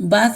بعض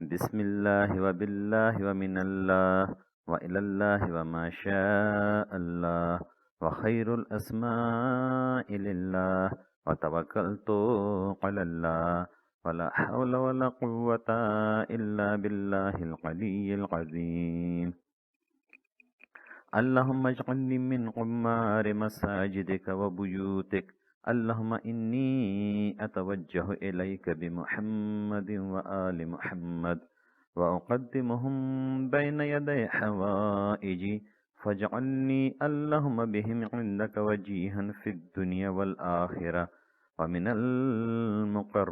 بسم الله وبالله ومن الله وإلى الله وما شاء الله وخير الأسماء لله وتوكلت على الله ولا حول ولا قوة إلا بالله العلي العظيم اللهم اجعلني من عمار مساجدك وبيوتك اللهم إني أتوجه إليك بمحمد وآل محمد وأقدمهم بين يدي حوائجي فاجعلني اللهم بهم عندك وجيها في الدنيا والآخرة ومن المقربين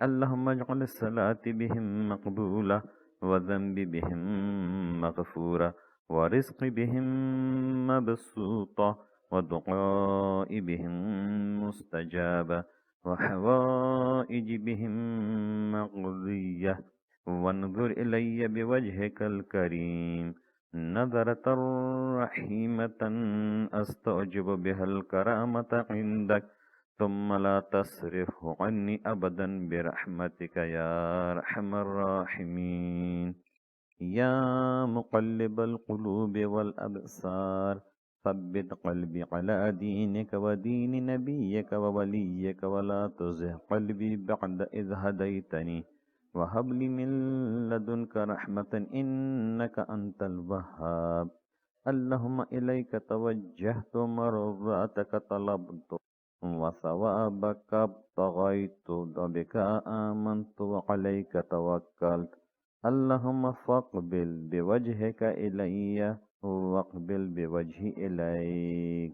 اللهم اجعل الصلاة بهم مقبولة وذنب بهم مغفورة ورزق بهم مبسوطة ودعاء بهم مستجابة وحوائج بهم مقضية وانظر إلي بوجهك الكريم نظرة رحيمة أستوجب بها الكرامة عندك ثم لا تصرفه عني أبدا برحمتك يا أرحم الراحمين يا مقلب القلوب والأبصار ثبت قلبي على دينك ودين نبيك ووليك ولا تزغ قلبي بعد إذ هديتني وهب لي من لدنك رحمة إنك أنت الوهاب اللهم إليك توجهت مرضاتك طلبت وثوابك ابتغيت وبك آمنت وعليك توكلت اللهم فاقبل بوجهك إلي واقبل بوجهي إليك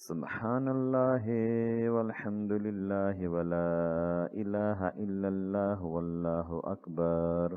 سبحان الله والحمد لله ولا إله إلا الله والله أكبر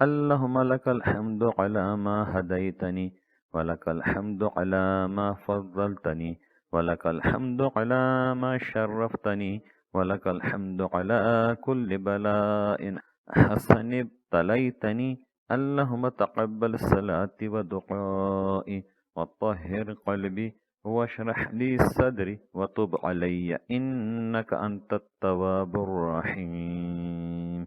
اللهم لك الحمد على ما هديتني ولك الحمد على ما فضلتني ولك الحمد على ما شرفتني ولك الحمد على كل بلاء حسن ابتليتني اللهم تقبل صلاتي ودعائي وطهر قلبي واشرح لي صدري وتب علي إنك أنت التواب الرحيم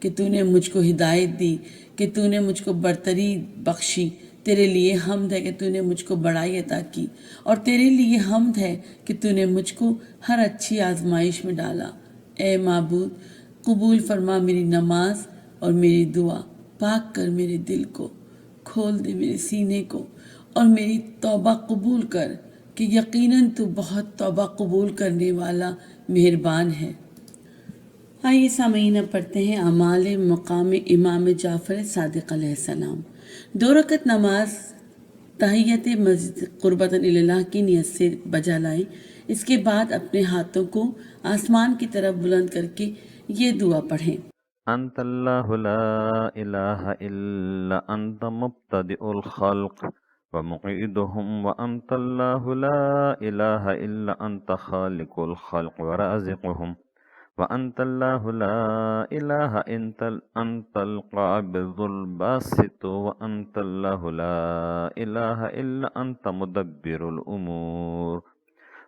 کہ تو نے مجھ کو ہدایت دی، کہ تو نے مجھ کو برتری بخشی۔ تیرے لیے حمد ہے کہ تو نے مجھ کو بڑائی عطا کی، اور تیرے لیے حمد ہے کہ تو نے مجھ کو ہر اچھی آزمائش میں ڈالا۔ اے معبود، قبول فرما میری نماز اور میری دعا، پاک کر میرے دل کو، کھول دے میرے سینے کو، اور میری توبہ قبول کر، کہ یقیناً تو بہت توبہ قبول کرنے والا مہربان ہے۔ آئیے سامعین، اب پڑھتے ہیں اعمال مقام امام جعفر صادق علیہ السلام۔ 2 رکعت نماز تحیت مسجد قربتاً اللہ کی نیت سے بجا لائیں۔ اس کے بعد اپنے ہاتھوں کو آسمان کی طرف بلند کر کے یہ دعا پڑھیں۔ انت اللہ لا الہ الا انت مبتدئ الخلق ومعیدهم وانت اللہ لا الہ الا انت خالق الخلق ورازقهم وانت اللہ لا الہ انت القابض الباسط وانت اللہ لا الہ الا انت مدبر الامور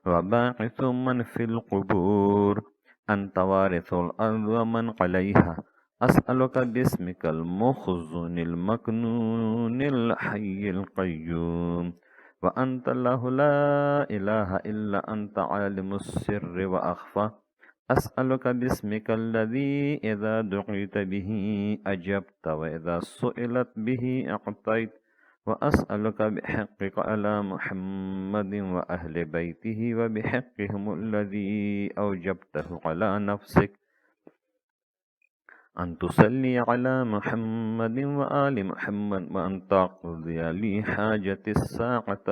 وباعث من في القبور أنت وارث الأرض ومن عليها أسألك باسمك المخزن المكنون الحي القيوم وأنت الله لا إله إلا أنت عالم السر وأخفى أسألك باسمك الذي إذا دعيت به أجبت وإذا سئلت به أعطيت وأسألك بحقك على محمد وأهل بيته وبحقهم الذي أوجبته على نفسك أن تصلي على محمد وآل محمد وأن تقضي لي حاجة الساعة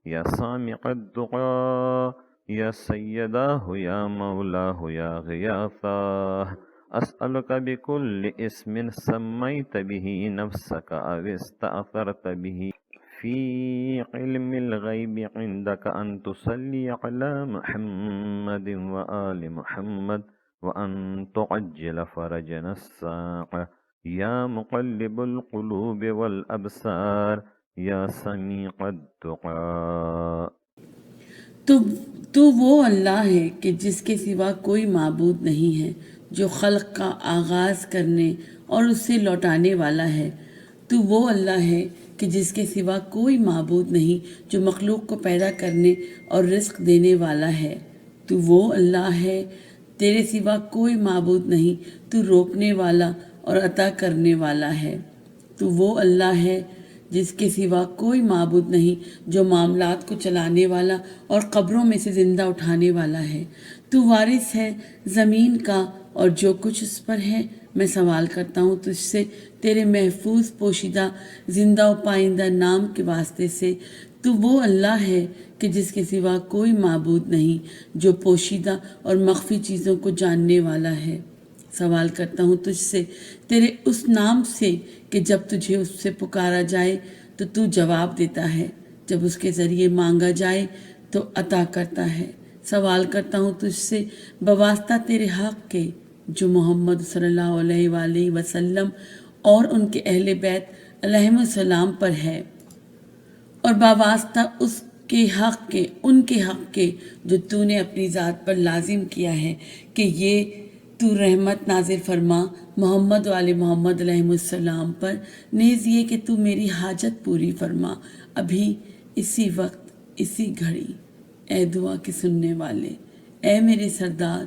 يا سامع الدعاء يا سيداه يا مولاه يا غياثاه أسألك بكل اسم سميت به نفسك أو استأثرت به في علم الغيب عندك أن تصلي على محمد وآل محمد وأن تعجل فرجنا الساعة يا مقلب القلوب والأبصار يا سميع الدعاء۔ تو وہ اللہ ہے کہ جس کے سوا کوئی معبود نہیں ہے، جو خلق کا آغاز کرنے اور اسے لوٹانے والا ہے۔ تو وہ اللہ ہے کہ جس کے سوا کوئی معبود نہیں، جو مخلوق کو پیدا کرنے اور رزق دینے والا ہے۔ تو وہ اللہ ہے، تیرے سوا کوئی معبود نہیں، تو روکنے والا اور عطا کرنے والا ہے۔ تو وہ اللہ ہے جس کے سوا کوئی معبود نہیں، جو معاملات کو چلانے والا اور قبروں میں سے زندہ اٹھانے والا ہے۔ تو وارث ہے زمین کا اور جو کچھ اس پر ہے۔ میں سوال کرتا ہوں تجھ سے تیرے محفوظ پوشیدہ زندہ و پائندہ نام کے واسطے سے۔ تو وہ اللہ ہے کہ جس کے سوا کوئی معبود نہیں، جو پوشیدہ اور مخفی چیزوں کو جاننے والا ہے۔ سوال کرتا ہوں تجھ سے تیرے اس نام سے کہ جب تجھے اس سے پکارا جائے تو جواب دیتا ہے، جب اس کے ذریعے مانگا جائے تو عطا کرتا ہے۔ سوال کرتا ہوں تجھ سے بواسطہ تیرے حق کے، جو محمد صلی اللہ علیہ وآلہ وسلم اور ان کے اہل بیت علیہم السلام پر ہے، اور بواسطہ اس کے حق کے، ان کے حق کے جو تو نے اپنی ذات پر لازم کیا ہے، کہ یہ تو رحمت نازل فرما محمد و آل محمد علیہ السلام پر، نیز یہ کہ تو میری حاجت پوری فرما ابھی اسی وقت اسی گھڑی۔ اے دعا کے سننے والے، اے میرے سردار،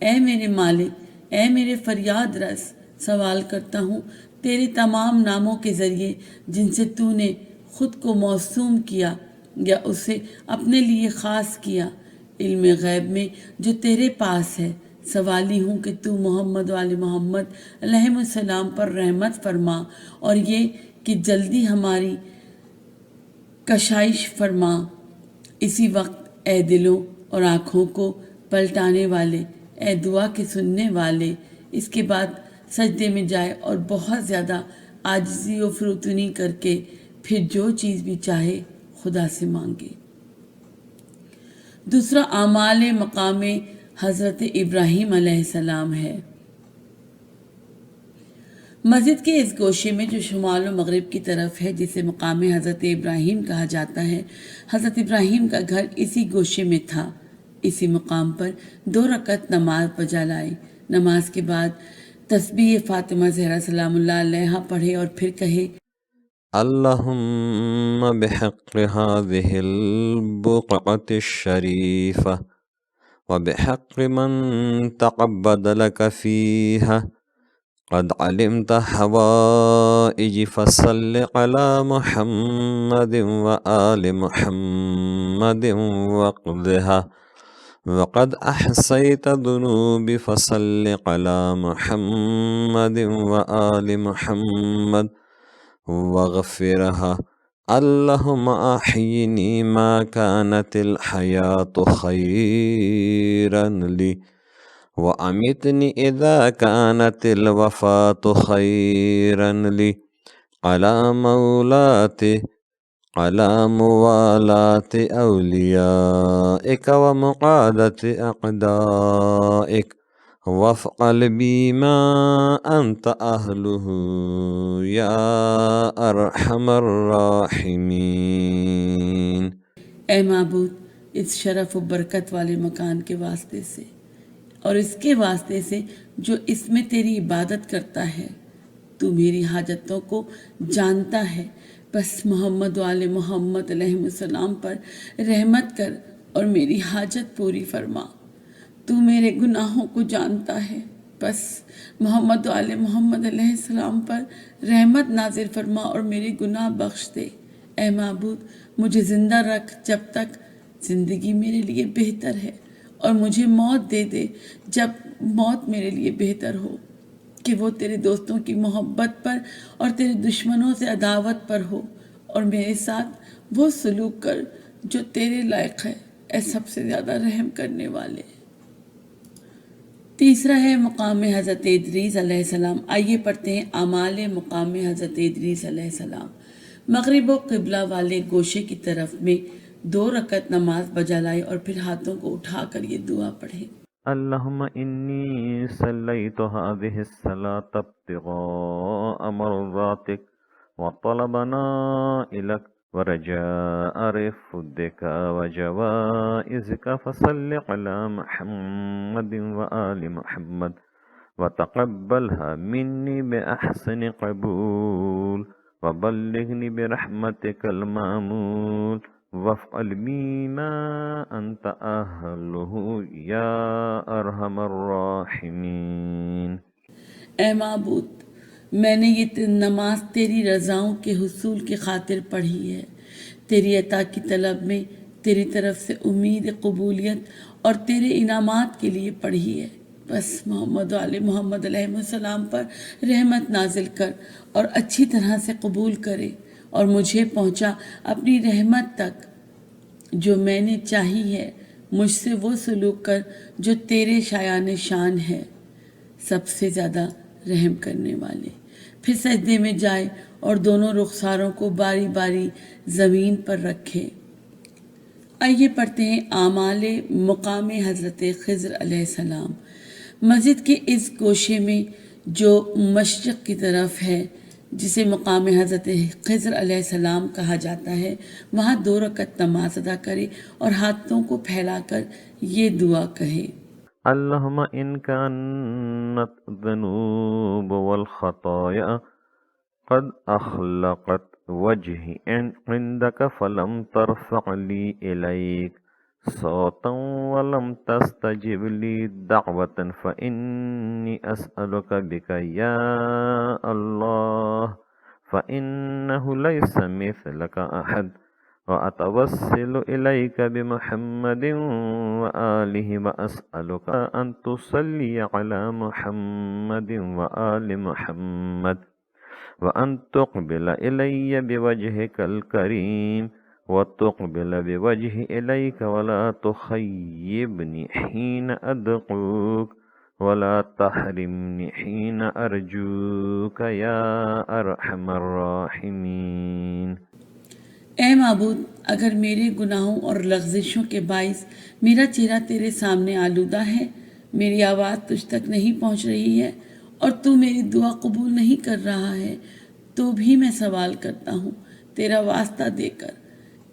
اے میرے مالک، اے میرے فریاد رس، سوال کرتا ہوں تیرے تمام ناموں کے ذریعے جن سے تو نے خود کو موسوم کیا یا اسے اپنے لیے خاص کیا، علم غیب میں جو تیرے پاس ہے۔ سوالی ہوں کہ تو محمد و آل محمد علیہ السلام پر رحمت فرما، اور یہ کہ جلدی ہماری کشائش فرما۔ اسی وقت اے دلوں اور آنکھوں کو پلٹانے والے، اے دعا کے سننے والے، اس کے بعد سجدے میں جائے اور بہت زیادہ عاجزی و فروتنی کر کے پھر جو چیز بھی چاہے خدا سے مانگے۔ دوسرا اعمال مقام حضرت ابراہیم علیہ السلام ہے۔ مسجد کے اس گوشے میں جو شمال و مغرب کی طرف ہے، جسے مقام حضرت ابراہیم کہا جاتا ہے، حضرت ابراہیم کا گھر اسی گوشے میں تھا۔ اسی مقام پر 2 رکعت نماز بجا لائے۔ نماز کے بعد تسبیح فاطمہ زہرا سلام اللہ علیہا پڑھے اور پھر کہے اللهم بحق هذه البقعة الشريفة وبحق من تعبد لك فيها قد علمت حوائج فصل على محمد وآل محمد واقضها وقد أحصيت ذنوبي فصل على محمد وآل محمد واغفرها اللهم أحيني ما كانت الحياة خيرا لي وأمتني إذا كانت الوفاة خيرا لي على موالاة أوليائك ومقادة أعدائك وافعل بي ما أنت أهله يا أرحم الراحمين۔ اے معبود، اس شرف و برکت والے مکان کے واسطے سے اور اس کے واسطے سے جو اس میں تیری عبادت کرتا ہے، تو میری حاجتوں کو جانتا ہے، بس محمد و آل محمد علیہ السلام پر رحمت کر اور میری حاجت پوری فرما۔ تو میرے گناہوں کو جانتا ہے، بس محمد و آل محمد علیہ السلام پر رحمت نازل فرما اور میرے گناہ بخش دے۔ اے معبود، مجھے زندہ رکھ جب تک زندگی میرے لیے بہتر ہے، اور مجھے موت دے دے جب موت میرے لیے بہتر ہو، کہ وہ تیرے دوستوں کی محبت پر اور تیرے دشمنوں سے عداوت پر ہو، اور میرے ساتھ وہ سلوک کر جو تیرے لائق ہے، اے سب سے زیادہ رحم کرنے والے۔ تیسرا ہے مقام حضرت ادریس علیہ السلام۔ آئیے پڑھتے ہیں اعمال مقام حضرت ادریس علیہ السلام۔ مغرب و قبلہ والے گوشے کی طرف میں 2 رکعت نماز بجا لائے اور پھر ہاتھوں کو اٹھا کر یہ دعا پڑھے۔ اللهم إني صليت هذه الصلاة ابتغاء مرضاتك وطلبنا إليك ورجاء رفدك وجوائزك فصل على محمد وآل محمد وتقبلها مني بأحسن قبول وبلغني برحمتك المامول وافعل بي ما أنت أهله يا أرحم الراحمين۔ اے معبود، میں نے یہ نماز تیری رضاؤں کے حصول کی خاطر پڑھی ہے، تیری عطا کی طلب میں، تیری طرف سے امید قبولیت اور تیرے انعامات کے لیے پڑھی ہے۔ بس محمد و آل محمد علیہ السلام پر رحمت نازل کر اور اچھی طرح سے قبول کرے، اور مجھے پہنچا اپنی رحمت تک جو میں نے چاہی ہے، مجھ سے وہ سلوک کر جو تیرے شایان شان ہے، سب سے زیادہ رحم کرنے والے۔ پھر سجدے میں جائے اور دونوں رخساروں کو باری باری زمین پر رکھے۔ آئیے پڑھتے ہیں اعمال مقام حضرت خضر علیہ السلام۔ مسجد کے اس گوشے میں جو مشرق کی طرف ہے، جسے مقام حضرت خضر علیہ السلام کہا جاتا ہے، وہاں 2 رکعت نماز ادا کرے اور ہاتھوں کو پھیلا کر یہ دعا کہے۔ اللهم إن كانت الذنوب والخطايا قد أخلقت وجهي عندك فلم ترفع لي إليك صوتا ولم تستجب لي دعوة فإني أسألك بك يا الله فإنه ليس مثلك أحد وأتوسل إليك بمحمد وآله وأسألك أن تصلي على محمد وآل محمد وأن تقبل إلي بوجهك الكريم وتقبل بوجهي إليك ولا تخيبني حين أدعوك ولا تحرمني حين أرجوك يا أرحم الراحمين۔ اے معبود، اگر میرے گناہوں اور لغزشوں کے باعث میرا چہرہ تیرے سامنے آلودہ ہے، میری آواز تجھ تک نہیں پہنچ رہی ہے اور تو میری دعا قبول نہیں کر رہا ہے، تو بھی میں سوال کرتا ہوں تیرا واسطہ دے کر،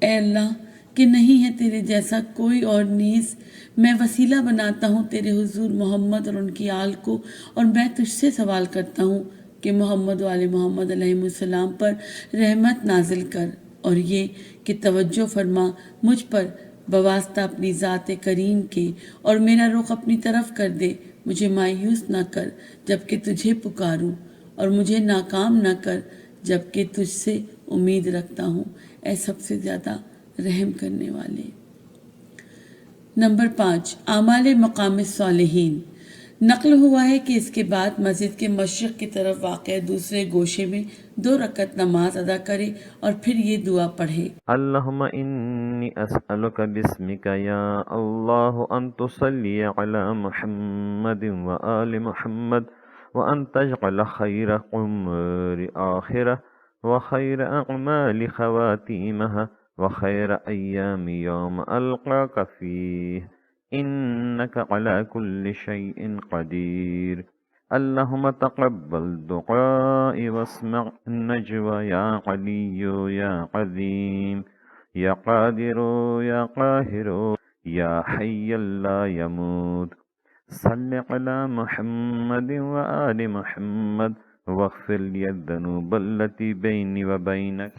اے اللہ کہ نہیں ہے تیرے جیسا کوئی اور نیز میں وسیلہ بناتا ہوں تیرے حضور محمد اور ان کی آل کو، اور میں تجھ سے سوال کرتا ہوں کہ محمد و آل محمد علیہ السلام پر رحمت نازل کر، اور یہ کہ توجہ فرما مجھ پر بواسطہ اپنی ذات کریم کے، اور میرا رخ اپنی طرف کر دے، مجھے مایوس نہ کر جبکہ تجھے پکاروں، اور مجھے ناکام نہ کر جبکہ تجھ سے امید رکھتا ہوں، اے سب سے زیادہ رحم کرنے والے۔ نمبر 5، اعمال مقام الصالحین۔ نقل ہوا ہے کہ اس کے بعد مسجد کے مشرق کی طرف واقع دوسرے گوشے میں 2 رکعت نماز ادا کرے اور پھر یہ دعا پڑھے: اللهم إني أسألك باسمك يا الله أن تصلي على محمد وآل محمد وأن تجعل خير عمر آخرة وخير أعمال خواتيمها وخير أيام يوم ألقاك فيه إنك على كل شيء قدير. اللهم تقبل دعائي واسمع النجوى يا علي يا عظيم يا قادر يا قاهر يا حي لا يموت. صل على محمد وآل محمد واغفر لي الذنوب التي بيني وبينك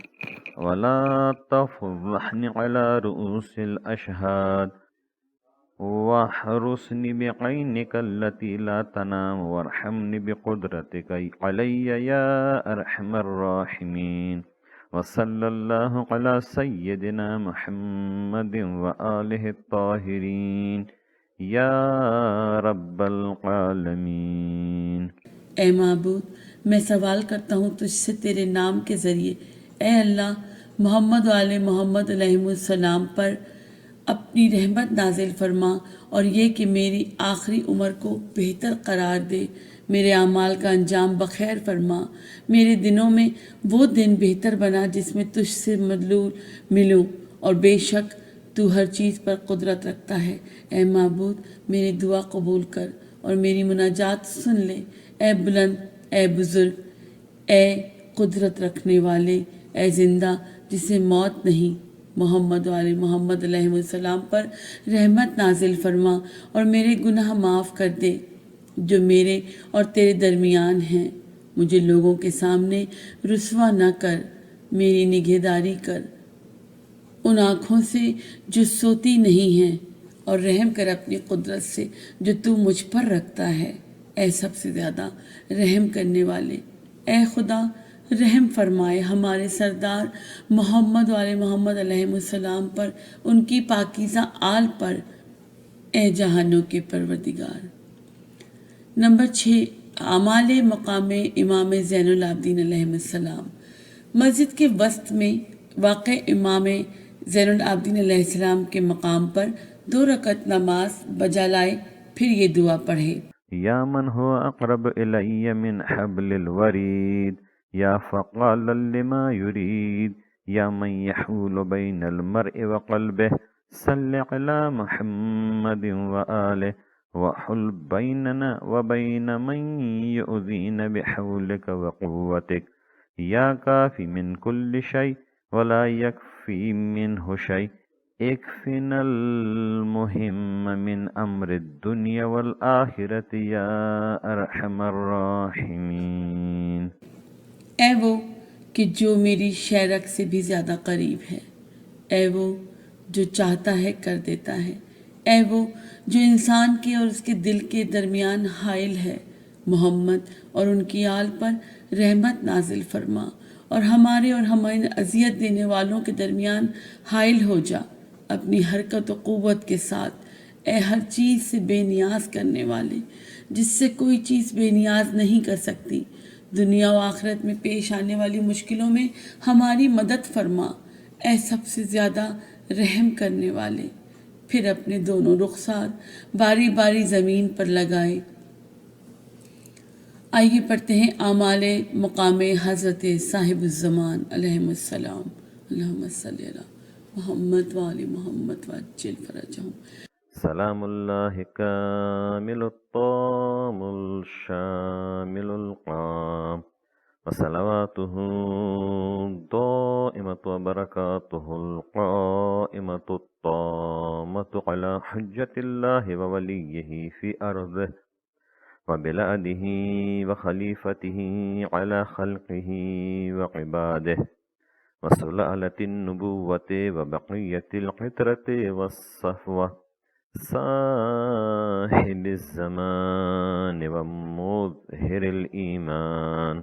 ولا تفضحني على رؤوس الأشهاد واحرسني بعينك التي لا تنام وارحمني بقدرتك علي يا أرحم الراحمين. وصلى الله على سيدنا محمد وآله الطاهرين يا رب العالمين. اے معبود، میں سوال کرتا ہوں تجھ سے تیرے نام کے ذریعے، اے اللہ، محمد و آل محمد علیہ السلام پر اپنی رحمت نازل فرما، اور یہ کہ میری آخری عمر کو بہتر قرار دے، میرے اعمال کا انجام بخیر فرما، میرے دنوں میں وہ دن بہتر بنا جس میں تجھ سے مدلول ملوں، اور بے شک تو ہر چیز پر قدرت رکھتا ہے۔ اے معبود، میری دعا قبول کر اور میری مناجات سن لے، اے بلند، اے بزرگ، اے قدرت رکھنے والے، اے زندہ جسے موت نہیں، محمد و آل محمد علیہ السلام پر رحمت نازل فرما اور میرے گناہ معاف کر دے جو میرے اور تیرے درمیان ہیں، مجھے لوگوں کے سامنے رسوا نہ کر، میری نگہداری کر ان آنکھوں سے جو سوتی نہیں ہیں، اور رحم کر اپنی قدرت سے جو تو مجھ پر رکھتا ہے، اے سب سے زیادہ رحم کرنے والے۔ اے خدا، رحم فرمائے ہمارے سردار محمد و آل محمد علیہ السلام پر، ان کی پاکیزہ آل پر، اے جہانوں کے پروردگار۔ نمبر 6، اعمال مقام امام زین العابدین علیہ السلام۔ مسجد کے وسط میں واقع امام زین العابدین علیہ السلام کے مقام پر 2 رکعت نماز بجا لائے، پھر یہ دعا پڑھے: یا من هو اقرب الی من حبل الورید یا فقالا لما یرید یا من یحول بین المرء وقلبه صل علی محمد وآلہ وحل بیننا وبین من یؤذین بحولک وقوتک یا کافی من کل شیء ولا یکفی منہ شیء اکفنا المہم من امر الدنیا والآخرت یا ارحم الراحمین. اے وہ کہ جو میری شیرک سے بھی زیادہ قریب ہے، اے وہ جو چاہتا ہے کر دیتا ہے، اے وہ جو انسان کے اور اس کے دل کے درمیان حائل ہے، محمد اور ان کی آل پر رحمت نازل فرما اور ہمارے اور ہمیں اذیت دینے والوں کے درمیان حائل ہو جا اپنی حرکت و قوت کے ساتھ، اے ہر چیز سے بے نیاز کرنے والے، جس سے کوئی چیز بے نیاز نہیں کر سکتی، دنیا و آخرت میں پیش آنے والی مشکلوں میں ہماری مدد فرما، اے سب سے زیادہ رحم کرنے والے۔ پھر اپنے دونوں رخسار باری باری زمین پر لگائے۔ آئیے پڑھتے ہیں اعمال مقام حضرت صاحب الزمان علیہ السلام۔ اللہم صلی علی محمد وآل محمد وعجل فرجہم۔ سلام اللہ کامل الطام الشامل القام وصلواته الدائمة وبركاته القائمة الطامة على حجة الله ووليه في أرضه وبلاده وخليفته على خلقه وعباده وسلالة النبوة وبقية العترة والصفوة صاحب الزمان ومظهر الإيمان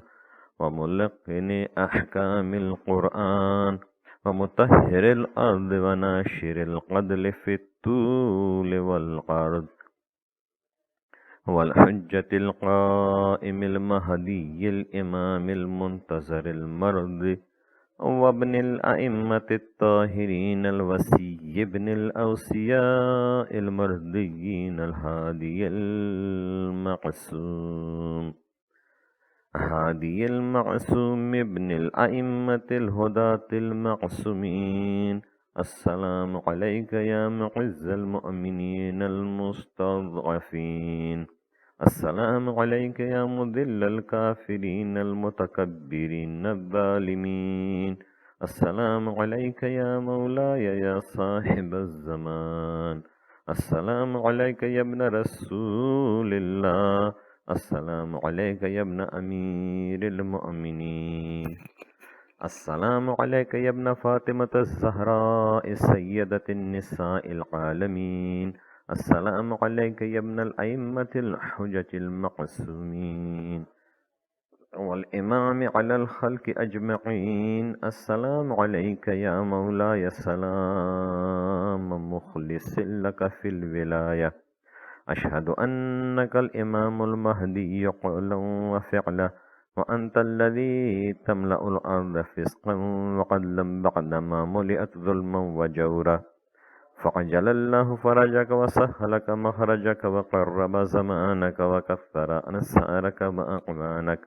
وملقن أحكام القرآن ومطهر الأرض وناشر العدل في الطول والعرض والحجة القائم المهدي الإمام المنتظر المرضي وابن الأئمة الطاهرين الوسي ابن الأوصياء المرضيين الهادي المعصوم هادي المعصوم ابن الأئمة الهداة المعصومين السلام عليك يا معز المؤمنين المستضعفين السلام عليك يا مذل الكافرين المتكبرين الظالمين السلام عليك يا مولاي يا صاحب الزمان السلام عليك يا ابن رسول الله السلام عليك يا ابن أمير المؤمنين السلام عليك يا ابن فاطمة الزهراء سيدة النساء العالمين السلام عليك يا ابن الأئمة الحجج المعصومين والإمام على الخلق أجمعين السلام عليك يا مولاي سلام مخلص لك في الولاية أشهد أنك الإمام المهدي قولا وفعلا وأنت الذي تملأ الأرض فسقا وعدلا بعدما ملئت ظلما وجورا فعجل الله فرجك وسهلك مخرجك وقرب زمانك وكثر أنسارك وأعوانك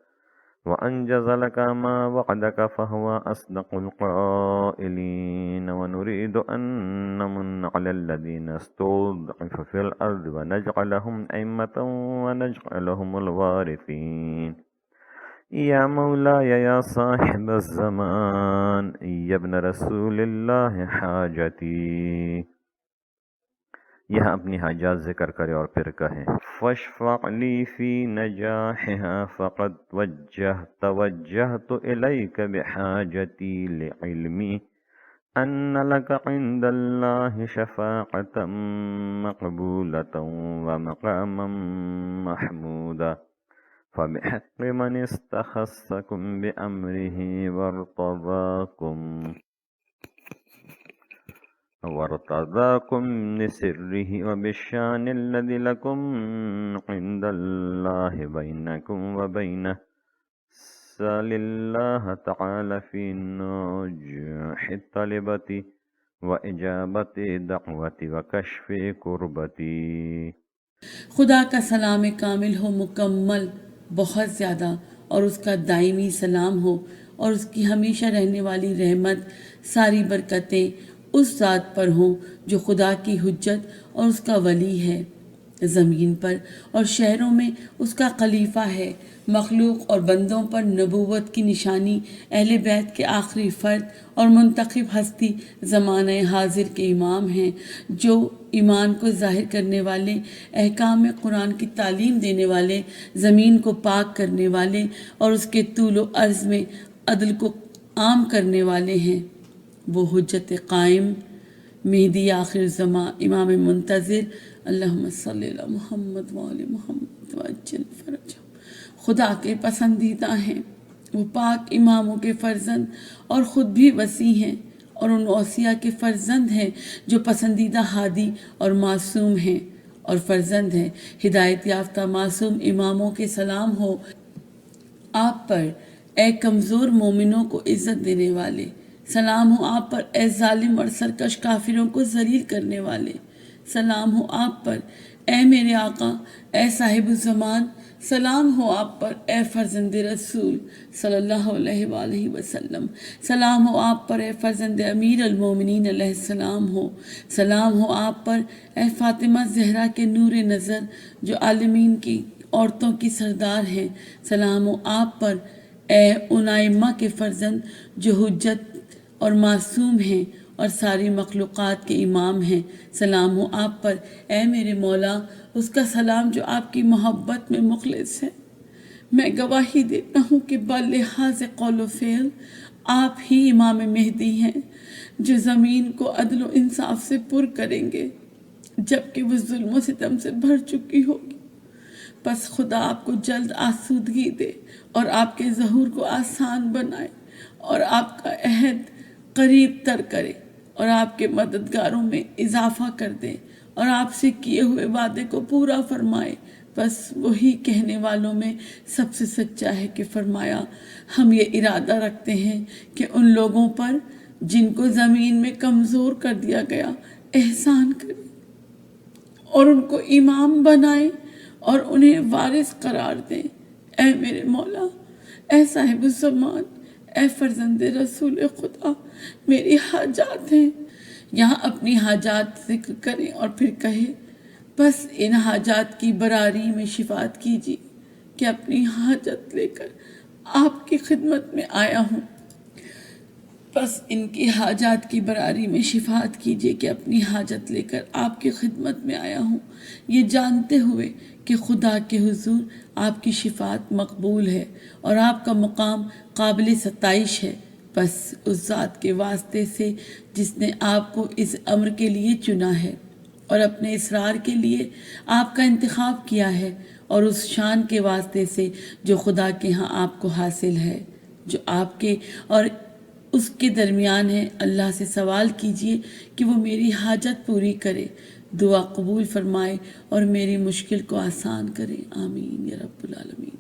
وأنجز لك ما وعدك فهو أصدق القائلين ونريد أن نمن على الذين استضعفوا في الأرض ونجعلهم أئمة ونجعلهم الوارثين يا مولاي يا صاحب الزمان يا ابن رسول اللہ حاجتی. یہاں اپنی حاجات ذکر کرے اور پھر کہے فاشفع لی فی نجاحها فقد توجہت الیک بحاجتی لعلمی ان لک عند اللہ شفاعة مقبولة ومقاما محمودا فبحق من استخصكم بأمره وارتضاكم لسره وبالشان الذي لكم عند الله بينكم وبينه سال الله تعالى في نجاح الطلبة وإجابة دعوة وكشف كربتي. خدا کا سلام کامل ہو، مکمل، بہت زیادہ، اور اس کا دائمی سلام ہو اور اس کی ہمیشہ رہنے والی رحمت، ساری برکتیں اس ذات پر ہوں جو خدا کی حجت اور اس کا ولی ہے، زمین پر اور شہروں میں اس کا خلیفہ ہے، مخلوق اور بندوں پر نبوت کی نشانی، اہل بیت کے آخری فرد اور منتخب ہستی زمانہ حاضر کے امام ہیں، جو ایمان کو ظاہر کرنے والے، احکام قرآن کی تعلیم دینے والے، زمین کو پاک کرنے والے اور اس کے طول و عرض میں عدل کو عام کرنے والے ہیں. وہ حجت قائم، مہدی آخر زمان، امام منتظر، اللہم صلی علی محمد وآل محمد وعجل فرجہم، خدا کے پسندیدہ ہیں. وہ پاک اماموں کے فرزند اور خود بھی وسیع ہیں، اور ان اوصیاء کے فرزند ہیں جو پسندیدہ ہادی اور معصوم ہیں، اور فرزند ہیں ہدایت یافتہ معصوم اماموں کے. سلام ہو آپ پر اے کمزور مومنوں کو عزت دینے والے، سلام ہو آپ پر اے ظالم اور سرکش کافروں کو ذلیل کرنے والے، سلام ہو آپ پر اے میرے آقا اے صاحب الزمان، سلام ہو آپ پر اے فرزند رسول صلی اللہ علیہ وآلہ وسلم، سلام ہو آپ پر اے فرزند امیر المومنین علیہ السلام ہو، سلام ہو آپ پر اے فاطمہ زہرا کے نور نظر جو عالمین کی عورتوں کی سردار ہیں، سلام ہو آپ پر اے ان ائمہ کے فرزند جو حجت اور معصوم ہیں اور ساری مخلوقات کے امام ہیں، سلام ہو آپ پر۔ اے میرے مولا، اس کا سلام جو آپ کی محبت میں مخلص ہے۔ میں گواہی دیتا ہوں کہ بلحاظ قول و فعل آپ ہی امام مہدی ہیں جو زمین کو عدل و انصاف سے پر کریں گے جبکہ وہ ظلم و ستم سے بھر چکی ہوگی۔ بس خدا آپ کو جلد آسودگی دے اور آپ کے ظہور کو آسان بنائے اور آپ کا عہد قریب تر کرے اور آپ کے مددگاروں میں اضافہ کر دے اور آپ سے کیے ہوئے وعدے کو پورا فرمائے۔ بس وہی کہنے والوں میں سب سے سچا ہے کہ فرمایا، ہم یہ ارادہ رکھتے ہیں کہ ان لوگوں پر جن کو زمین میں کمزور کر دیا گیا احسان کرے اور ان کو امام بنائے اور انہیں وارث قرار دیں۔ اے میرے مولا، اے صاحب الزمان، اے فرزند رسول خدا، میری حاجات ہیں۔ یہاں اپنی حاجات ذکر کریں اور پھر کہے، بس ان حاجات کی براری میں شفاعت کیجیے کہ اپنی حاجت لے کر آپ کی خدمت میں آیا ہوں۔ بس ان کی حاجات کی براری میں شفاعت کیجیے کہ اپنی حاجت لے کر آپ کی خدمت میں آیا ہوں، یہ جانتے ہوئے کہ خدا کے حضور آپ کی شفاعت مقبول ہے اور آپ کا مقام قابل ستائش ہے۔ بس اس ذات کے واسطے سے جس نے آپ کو اس امر کے لیے چنا ہے اور اپنے اسرار کے لیے آپ کا انتخاب کیا ہے، اور اس شان کے واسطے سے جو خدا کے ہاں آپ کو حاصل ہے، جو آپ کے اور اس کے درمیان ہے، اللہ سے سوال کیجئے کہ وہ میری حاجت پوری کرے، دعا قبول فرمائے اور میری مشکل کو آسان کرے، آمین یا رب العالمین۔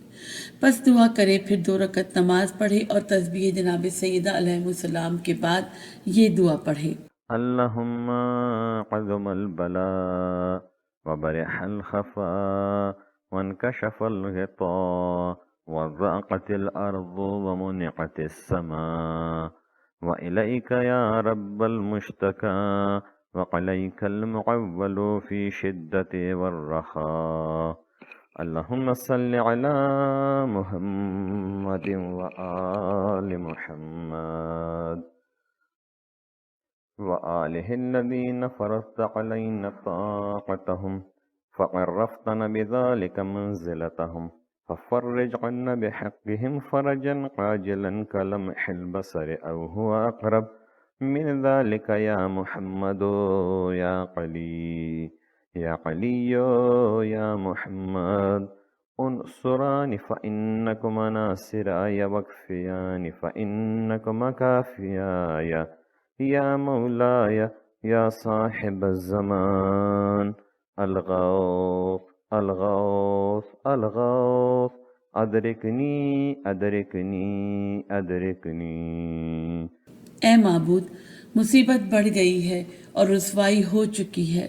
بس دعا کرے، پھر 2 رکعت نماز پڑھے اور تسبیح جناب سیدہ علیہ السلام کے بعد یہ دعا پڑھے۔ اللہم عظم البلاء وبرح الخفاء وانکشف الغطاء وضاقت الارض ومنعت السماء وإلیک یا رب المشتکى وعلیک المعول فی شدت والرخاء اللہم صل علی محمد وآل محمد وآلہ الذین فرضت علینا طاعتهم فعرفتنا بذلك منزلتهم ففرج عنا بحقهم فرجا عاجلا كلمح البصر أو هو أقرب من ذلك يا محمد يا علي يا علي يا محمد انصران فإنكما ناصراي واكفيان فإنكما كافياي يا مولاي يا صاحب الزمان الغوث الغوث الغوث ادرکنی ادرکنی ادرکنی۔ اے معبود، مصیبت بڑھ گئی ہے اور رسوائی ہو چکی ہے،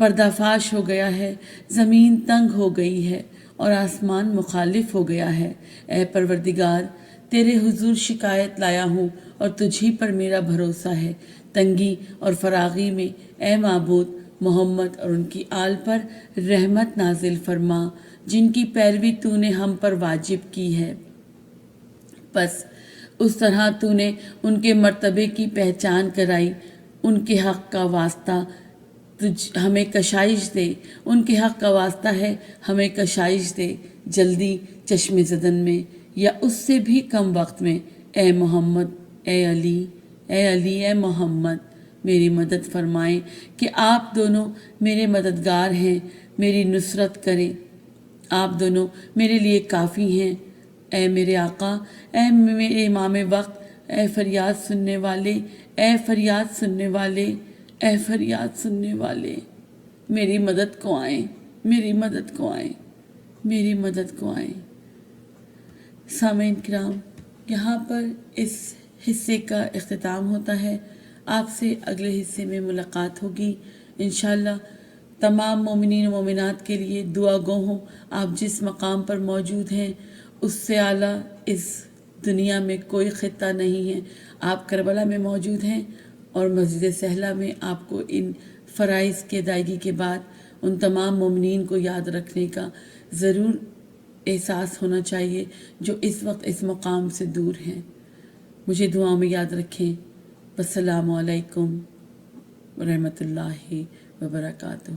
پردہ فاش ہو گیا ہے، زمین تنگ ہو گئی ہے اور آسمان مخالف ہو گیا ہے۔ اے پروردگار، تیرے حضور شکایت لایا ہوں اور تجھی پر میرا بھروسہ ہے۔ تنگی اور فراغی میں اے معبود، محمد اور ان کی آل پر رحمت نازل فرما جن کی پیروی تو نے ہم پر واجب کی ہے۔ بس اس طرح تو نے ان کے مرتبے کی پہچان کرائی، ان کے حق کا واسطہ ہمیں کشائش دے، ان کے حق کا واسطہ ہے ہمیں کشائش دے، جلدی چشم زدن میں یا اس سے بھی کم وقت میں۔ اے محمد، اے علی، اے علی، اے محمد، میری مدد فرمائیں کہ آپ دونوں میرے مددگار ہیں، میری نصرت کریں، آپ دونوں میرے لیے کافی ہیں۔ اے میرے آقا، اے میرے امام وقت، اے فریاد سننے والے، اے فریاد سننے والے، اے فریاد سننے والے، میری مدد کو آئیں، میری مدد کو آئیں، میری مدد کو آئیں۔ سامعین کرام، یہاں پر اس حصے کا اختتام ہوتا ہے۔ آپ سے اگلے حصے میں ملاقات ہوگی انشاءاللہ۔ تمام مومنین و مومنات کے لیے دعا گو ہوں، آپ جس مقام پر موجود ہیں اس سے اعلیٰ اس دنیا میں کوئی خطہ نہیں ہے۔ آپ کربلا میں موجود ہیں اور مسجد سہلہ میں آپ کو ان فرائض کی ادائیگی کے بعد ان تمام مومنین کو یاد رکھنے کا ضرور احساس ہونا چاہیے جو اس وقت اس مقام سے دور ہیں۔ مجھے دعاؤں میں یاد رکھیں۔ السلام علیکم ورحمۃ اللہ وبرکاتہ۔